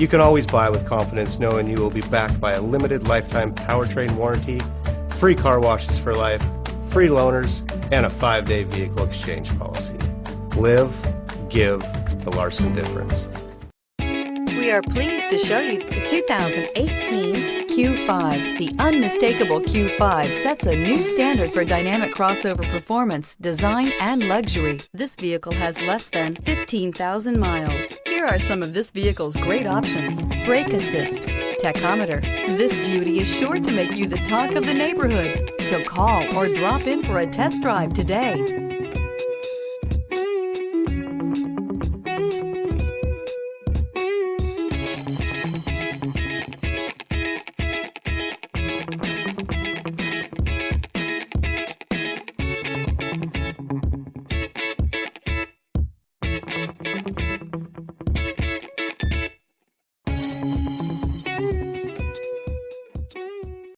You can always buy with confidence knowing you will be backed by a limited lifetime powertrain warranty, free car washes for life, free loaners, and a 5-day vehicle exchange policy. Live, give the Larson difference. We are pleased to show you the 2018 Q5. The unmistakable Q5 sets a new standard for dynamic crossover performance, design, and luxury. This vehicle has less than 15,000 miles. Here are some of this vehicle's great options: brake assist, tachometer. This beauty is sure to make you the talk of the neighborhood. So call or drop in for a test drive today.